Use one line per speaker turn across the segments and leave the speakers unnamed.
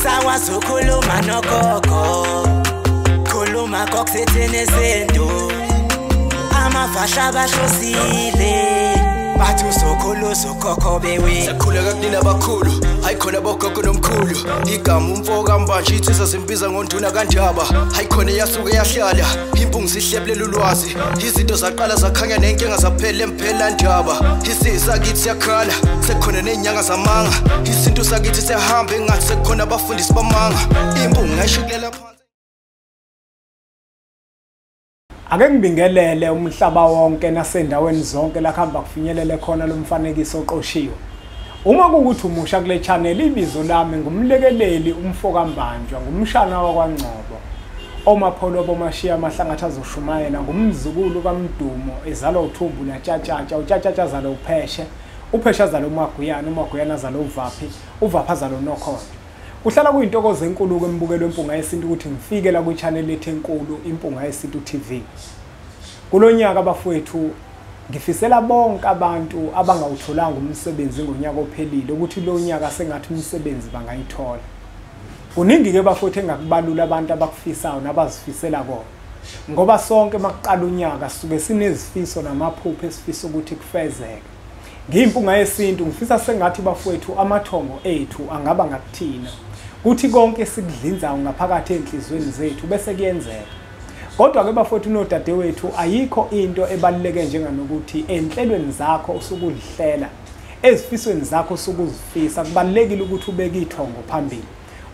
Usakwazi ukukhuluma nogogo, khuluma kokusithini izinto, amavasha abahlosile bathi usokhuluza ukhokho bewe.
Sakhuleka kunina abakhulu, hayi khona bogogo nomkhulu. Igama umfoka mbanje ithi sasimbiza ngonduna kanjaba. Hayi khona yasuke yahlala, impungu sihlebelela ulwazi. Izinto zaqala zakhanya nenkinga zaphela emphela njaba. Isisa kithi siyakhala, sekhona nenyanga zamanga. Izinto sakithi siyahamba engathi sekhona abafundisi bamanga. Impungu ngayishikelela phansi.
Ake ngibingelele umhlaba wonke nasendaweni zonke la khamba kufinyelele khona lo mfanekiso oqoshiwe. Uma kukuthi umusha kule channel, ibizo lami ngumlekeleli umfoka mbanjwa, ngumshana wakwaNgcobo. Omapholo bomashiya amahlangatha azoshumayela ngumzukulu kaMdumo ezalwa uThumbu naTshatshatsha, uTshatshatsha azalwa uPheshe, uPheshe azalwa uMaguyane, uMaguyane azalwa uVaphi, uVaphi azalwa uNokhondo. Kuhlala kuyintokozo enkulu kwembukelo Impunga Yesintu ukuthi ngifike la ku channel lethu enkulu Impunga Yesintu TV. Kulonyaka bafowethu ngifisela bonke abantu abangawutholanga umsebenzi ngonyaka ophelile ukuthi lo nyaka sengathi umsebenzi bangayithola. Kuningi ke bafowethu engakubalula abantu abakufisayo nabazifisela kona. Ngoba sonke makuqala unyaka suke sinezifiso namaphupho esifisa ukuthi kufezeke. Ngimpunga Yesintu ngifisa sengathi bafowethu amathongo ethu angaba ngakuthina. Kuthi konke sikudlinzayo ngaphakathi enhlizweni zethu bese kuyenzeka. Kodwa ke bafowethu nodadewethu ayikho into ebaluleke njenganokuthi enhlelweni zakho usukudihlela, ezifisweni zakho usukuzifisa, kubalekile ukuthi ubeke ithongo phambili.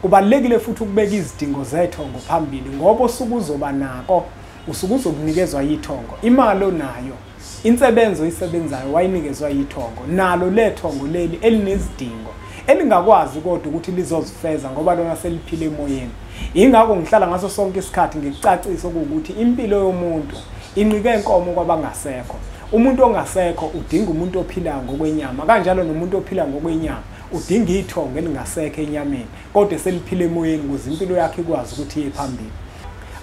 Kubalekile futhi ukubeka izidingo zethongo phambili ngoba usukuzoba nako, usukuzokunikezwa yithongo. Imali onayo, insebenzo isebenzayo wayinikezwa yithongo, nalo lethongo leli elinezidingo elingakwazi kodwa ukuthi lizozifeza ngoba lona seliphile emoyeni. Ingakho ngihlala ngaso sonke isikhathi ngicacisa ukuthi impilo yomuntu inqike inkomo kwabangasekho. Umuntu ongasekho udinga umuntu ophilayo ngokwenyama, kanjalo nomuntu ophila ngokwenyama udinga ithongo elingasekho enyameni kodwa seliphile emoyeni ukuze impilo yakhe ikwazi ukuthi iye phambili.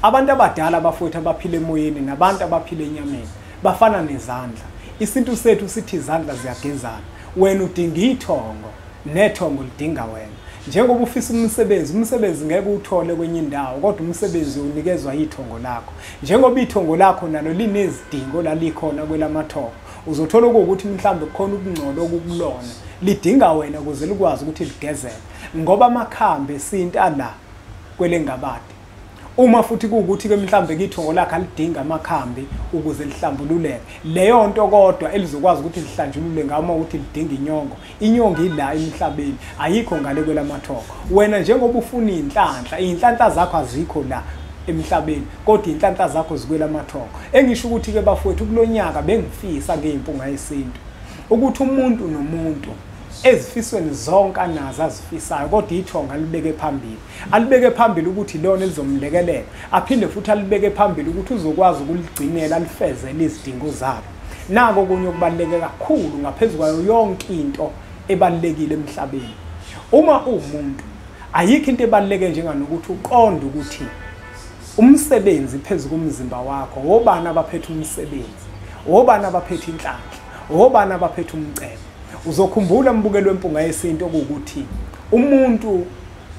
Abantu abadala bafowethu abaphile emoyeni nabantu abaphile enyameni bafana nezandla. Isintu sethu sithi izandla ziyagezana. Wena udinga ithongo, nethongo lidinga wena. Njengoba ufisa umsebenzi ngeke uthole kwenye indawo kodwa umsebenzi unikezwa yithongo lakho. Njengoba ithongo lakho nalo linezidingo lalikhona kwelamathongo, uzothola ukuthi mhlambe kukhona ukungcola okukulona lidinga wena ukuze likwazi ukuthi ligezeke. Ngoba amakhambe esinta la kwelengabade. Uma futhi kuukuthi ke mhlambe kithongo lakhe alidinga amakhambi ukuze lihlambululeke, leyo nto kodwa elizokwazi ukuthi lihlanjulule ngama ukuthi lidinga inyongo. Inyongo ila emhlabeni ayikho ngale kwelamathongo. Wena njengoba ufuna inhlanhla zakho azikho la emhlabeni kodwa inhlanhla zakho zikwelamathongo. Engisho ukuthi ke bafowethu kulonyaka bengifisa ngeimpunga yesintu ukuthi umuntu nomuntu ezifisweni zonke anazo azifisayo kodwa ithonga alibeke phambili. Alibeke phambili ukuthi lona elizomlekelela, aphinde futhi alibeke phambili ukuthi uzokwazi ukuligcinela alifezele izidingo zakhe. Nako kunye okubaluleke kakhulu ngaphezulu kwayo yonke into ebalulekile emhlabeni. Uma umuntu ayikho into ebaluleke njenganokuthi uqonde ukuthi umsebenzi phezulu kumzimba wakho, obani abaphethe umsebenzi, obani abaphethe inhlanhla, obani abaphethe umcebo. Uzokhumbula mbukelo wempunga yesintu ukuthi umuntu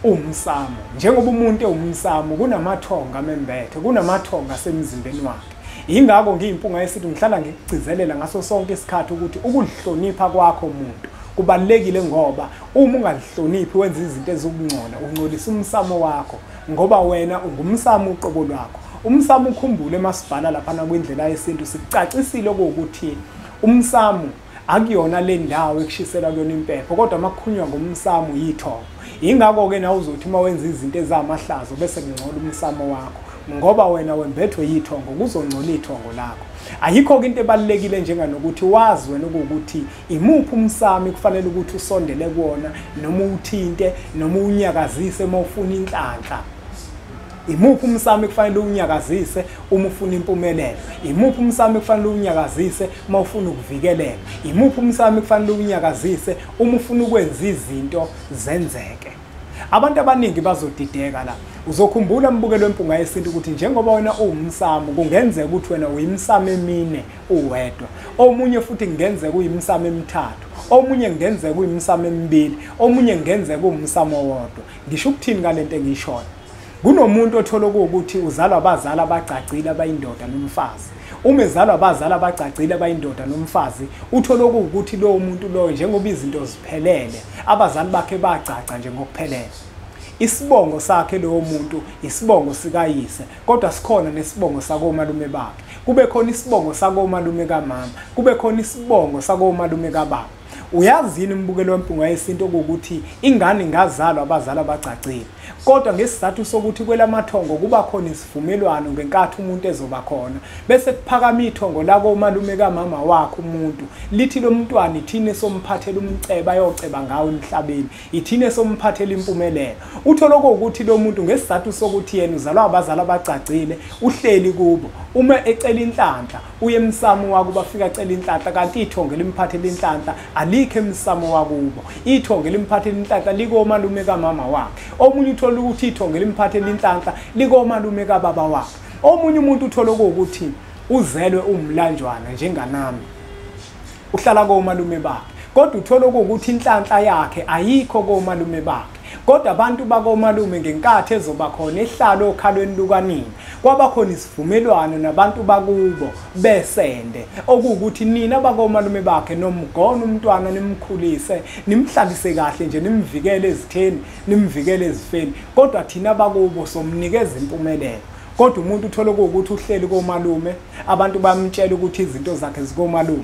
umsamo. Njengoba umuntu ewumsamo kunamathonga amembethe, kunamathonga asemzimbeni wakhe. Ingakho ngiyimpunga yesintu ngihlala ngikugcizelela ngaso sonke isikhathi ukuthi ukuhlonipha kwakho umuntu kubalekile ngoba uma ungalihloniphi wenza izinto ezokungcola ungcolisa umsamo wakho ngoba wena ungumsamo uqobo lwakho. Umsamo ukhumbule emasibhala lapha na kwindlela yesintu sicacisile ukuthi umsamo akuyona le ndawo ekushisela kuyona impepho kodwa makukhunywa ngomsamo yithongo. Ingakho ke nawe uzothi mawenza izinto ezamahlazo bese ngingcola umsamo wakho ngoba wena wembethwe yithongo kuzongcola ithongo lakho. Ayikho into ebalekile njenganokuthi wazi wena ukuthi imuphi umsamo kufanele ukuthi usondele kuona noma uthinte noma unyakazise uma ufuna inhlanhla. Imuphi umsamo kufanele unyakazise uma ufuna impumelelo? Imuphi umsamo kufanele unyakazise uma ufuna ukuvikeleka? Imuphi umsamo kufanele unyakazise uma ufuna ukwenza izinto zenzeke? Abantu abaningi bazodideka la. Uzokhumbula mbukelo wempunga yesintu ukuthi njengoba wena uwumsamo kungenzeka ukuthi wena uyimsamo emine uwedwa. Omunye futhi kungenzeka uyimsamo emithathu. Omunye kungenzeka uyimsamo emibili, omunye kungenzeka umsamo owodwa. Ngisho ukuthini ngalento engiyishona? Kunomuntu othola ukuthi uzalwa abazali abacacile abayindoda nomfazi. Uma ezalwa abazali abacacile abayindoda nomfazi, uthola ukuthi lowo muntu loyo njengoba izinto ziphelele, abazali bakhe bacaca nje ngokuphelele. Isibongo sakhe lowo muntu isibongo sikayise, kodwa sikhona nesibongo sakomalume bakhe. Kube khona isibongo sakomalume kamama, kube khona isibongo sakomalume kababa. Uyazi yini mbukelo wempunga yesintu ukuthi ingane ingazalwa abazali abacacile, kodwa ngesizathu sokuthi kwelamathongo kuba khona isivumelwano ngenkathi umuntu ezoba khona, bese kuphakama ithongo la komalume kamama wakhe umuntu lithi lo mntwana ithine somphathela umceba ayoceba ngawo emhlabeni, ithine somphathela impumelelo. Uthola ukuthi lo muntu ngesizathu sokuthi yena uzalwa abazali abacacile uhleli kubo, uma ecela inhlanhla Uyimsamo wako bafika ecela inhlanhla kanti ithongo limphathela inhlanhla alikho emsamo wakubo. Ithongo limphathela inhlanhla likomalume kamama wakhe. Omunye uthola ukuthi ithongo limphathela inhlanhla likomalume kababa wakhe. Omunye umuntu uthola ukuthi uzelwe umlanjwana njenganami, uhlala komalume bakhe, kodwa uthola ukuthi inhlanhla yakhe ayikho komalume bakhe. Kodwa abantu bakomalume ngenkathi ezoba khona ehlalo okhalweni lukanini kwaba khona isivumelwano nabantu bakubo besende okuwukuthi nina bakomalume bakhe nomgona umntwana nimkhulise nimhlalise kahle nje nimvikele ezitheni nimvikele ezifeni, kodwa thina bakubo somnikeza impumelelo. Kodwa umuntu uthola ukuthi uhleli komalume, abantu bamtshela ukuthi izinto zakhe zikomalume,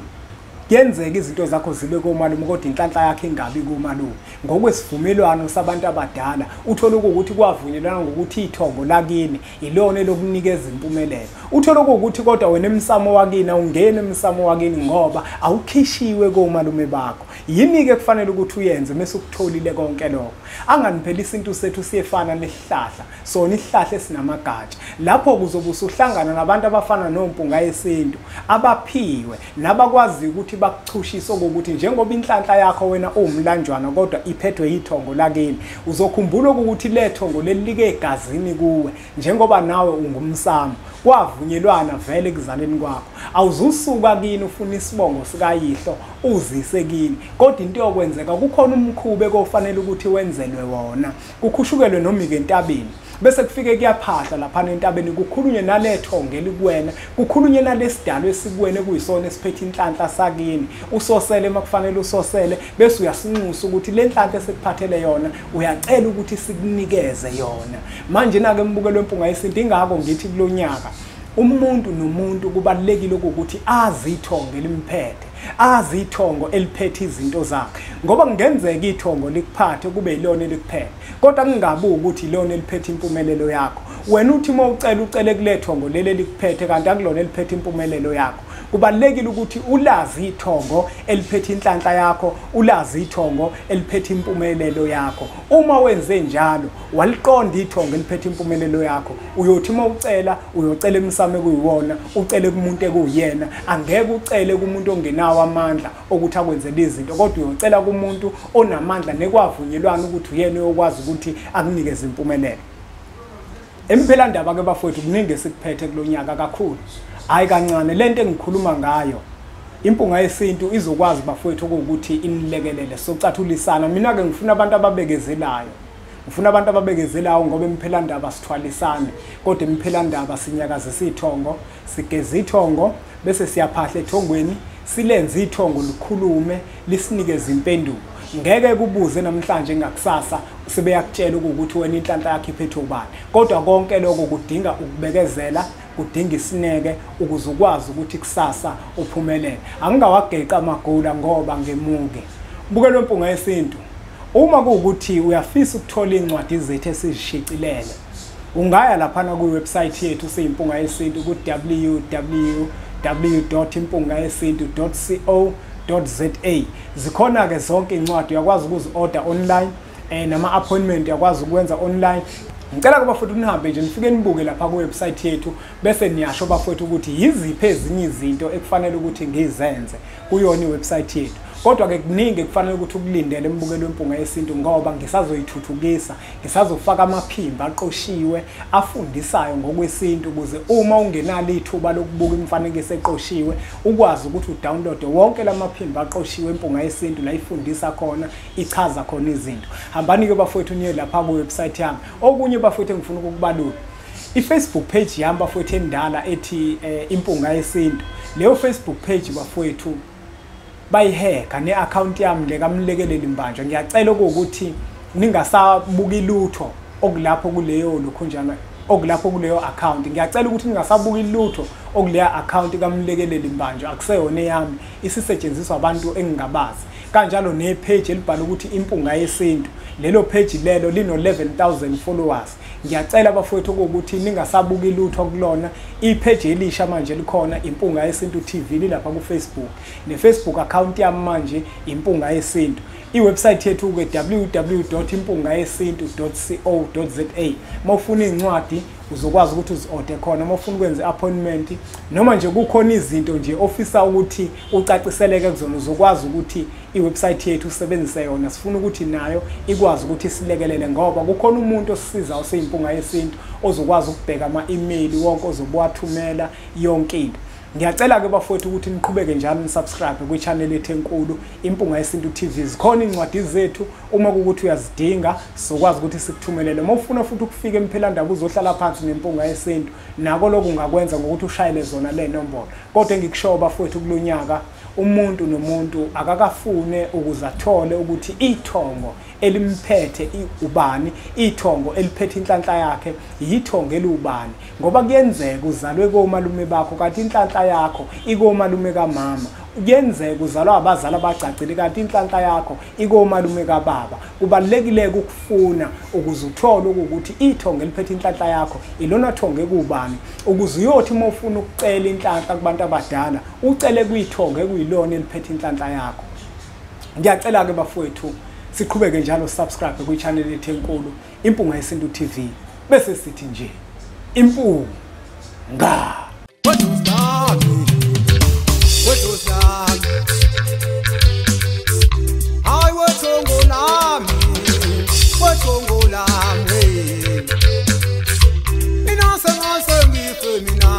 kuyenzeka izinto zakho zibe komalume kodwa inhlanhla yakhe ingabi komalume. Ngokwesivumelwano sabantu abadala uthola ukuthi kwavunyelwana ngokuthi ithongo lakini ilona elokunikeza impumelelo. Uthola ukuthi kodwa wena emsamo wakini ungene emsamo wakini ngoba awukhishiwe komalume bakho. Yini ke kufanele ukuthi uyenze mase ukutholile konke lokho? Anganiphela isintu sethu siyefana nesihlahla, sona isihlahla esinamagatsha. Lapho kuzobe usuhlangana nabantu abafana nompunga yesintu abaphiwe nabakwazi ukuthi bakuchushise ukuthi njengoba inhlanhla yakho wena uwumlanjwana kodwa iphethwe ithongo lakini, uzokhumbula ukuthi lethongo lelike egazini kuwe njengoba nawe ungumsamo. Kwavunyelwana vele ekuzaleni kwakho. Awuzusuka kini ufuna isibongo sikayihlo uzise kini, kodwa into yokwenzeka kukhona umkhube kofanele ukuthi wenzelwe wona. Kukhushukelwe noma entabeni bese kufike kuyaphahla lapha entabeni kukhulunywe nalethongo elikuwena, kukhulunywe nalesidalo esikuwena kuyisona esiphethe inhlanhla sakini. Usosele makufanele usosele bese uyasinxusa ukuthi le nhlanhla esekuphathele yona uyacela ukuthi sikunikeze yona. Manje na ke mbukelo wempunga yesintu ingakho ngithi kulonyaka umuntu nomuntu kubalekile ukuthi azi ithongo elimphethe, azi ithongo eliphethe izinto zakhe, ngoba kungenzeka ithongo likuphathe kube ilona elikuphethe kodwa kungabi ukuthi ilona eliphethe impumelelo yakho. Wena uthi ucele kulethongo leli likuphethe kanti akulona eliphethe impumelelo yakho. Kubalekile ukuthi ulazi ithongo eliphethe inhlanhla yakho, ulazi ithongo eliphethe impumelelo yakho. Uma wenze njalo waliqonda ithongo eliphethe impumelelo yakho, uyothi uyocela emsamo kuyiwona, ucele kumuntu ekuyena. Angeke ucele kumuntu ongenawo amandla ukuthi akwenzele izinto, kodwa uyocela kumuntu onamandla nekwavunyelwana ukuthi uyena oyokwazi ukuthi akunikeze impumelelo. Emphela ndaba ke bafowethu kuningi esikuphethe kulonyaka kakhulu. Hayi kancane lento engikhuluma ngayo. Impunga yesintu izokwazi bafowethu ukuthi inilekelele socathulisana. Mina ke ngifuna abantu ababekezelayo. Ngifuna abantu ababekezelayo ngoba emphela ndaba sithwalisane, kodwa emphela ndaba sinyakazisa ithongo, sigeza ithongo bese siyaphahla ethongweni, silenze ithongo likhulume, lisinikeze impendulo. Ngeke kubuze namhlanje ngakusasa sebeyakutshela ukuthi wena inhlanhla yakhe iphethe ubani, kodwa konke lokho kudinga ukubekezela, kudinga isineke ukuze ukwazi ukuthi kusasa uphumelele. Angingawageqa amagula ngoba ngemuke. Bukelo wempunga yesintu, uma kuwukuthi uyafisa ukuthola incwadi zethu esizishicilele, ungaya lapha ku website yethu seyimpunga yesintu ku www.impungayesintu.co.za. Zikhona ke zonke incwadi uyakwazi ukuzi-order online nama appointment uyakwazi ukwenza online. Ngicela ke bafowethu nihambe nje nifike nibuke lapha ku website yethu bese niyasho bafowethu ukuthi yiziphi ezinye izinto ekufanele ukuthi ngizenze kuyona iwebsite yethu. kodwa ke kuningi kufanele ukuthi ukulindele embukelo wempunga yesintu ngoba ngisazoyithuthukisa, ngisazofaka amaphimbo aqoshiwe afundisayo ngokwesintu ukuze uma ungenalo ithuba lokubuka imifanekiso eqoshiwe ukwazi ukuthi udownload wonke lamaphimbo aqoshiwe empunga yesintu la ifundisa khona, ichaza khona izinto. Hambani ke bafowethu niye lapha ku website yami. Okunye bafowethu ngifuna ukukubalula. I-Facebook page yami bafowethu endala ethi impunga yesintu. Leyo Facebook page bafowethu bayiheka ne-account yami lekamlekeleli mbanjwa. Ngiyacela ukuthi ningasabuki lutho okulapho kuleyo lokhunjana okulapho kuleyo account. Ngiyacela ukuthi ningasabuki lutho okuleya account kamlekeleli mbanjwa, akuseyona yami, isisetshenziswa abantu engingabazi. Kanjalo ne-page elibhala ukuthi impunga yesintu. Lelo page lelo lino 11,000 followers. Ngiyacela bafowethu ukuthi ningasabuki lutho kulona. I-page elisha manje likhona impunga yesintu TV lilapha ku Facebook. Ne-Facebook account yami manje impunga yesintu. I-website yethu ke www.impungayesintu.co.za. Mawufuna incwadi uzokwazi ukuthi uzi-order khona, mawufuna ukwenza appointment noma nje kukhona izinto nje ofisa ukuthi ucaciseleke kuzona uzokwazi ukuthi i-website yethu usebenzise yona. Sifuna ukuthi nayo ikwazi ukuthi silekelele ngoba kukhona umuntu osisiza oseyimpunga yesintu ozokwazi ukubheka ama-email wonke ozobuwathumela yonke into. Ngiyacela ke bafowethu ukuthi niqhubeke njalo nisubscribe kwi-channel yethu enkulu Impunga Yesintu TV. Zikhona incwadi zethu uma ukuthi uyazidinga sizokwazi ukuthi sikuthumelele. Uma ufuna futhi ukufika emphelandaba uzohlala phansi nempunga yesintu nako lokho ungakwenza ngokuthi ushayele zona le nombolo. Kodwa engikushoyo bafowethu kulonyaka umuntu nomuntu akakafune ukuzathole ukuthi ithongo elimphethe ubani, ithongo eliphethe inhlanhla yakhe yithongo elubani, ngoba kuyenzeka uzalwe komalume bakho kanti inhlanhla yakho ikomalume kamama. Kuyenzeka uzalwa abazali abacacile kanti inhlanhla yakho ikomalume kababa. Kubalekile ukufuna ukuze uthole ukuthi ithongo eliphethe inhlanhla yakho ilona thongo ekubani, ukuze uyothi uma ufuna ukucela inhlanhla kubantu abadala ucele kuyithongo ekuyilona eliphethe inhlanhla yakho. Ngiyacela ke bafowethu siqhubeke njalo subscribe kwi-channel yethu enkulu Impunga Yesintu TV bese sithi nje impunga
Mina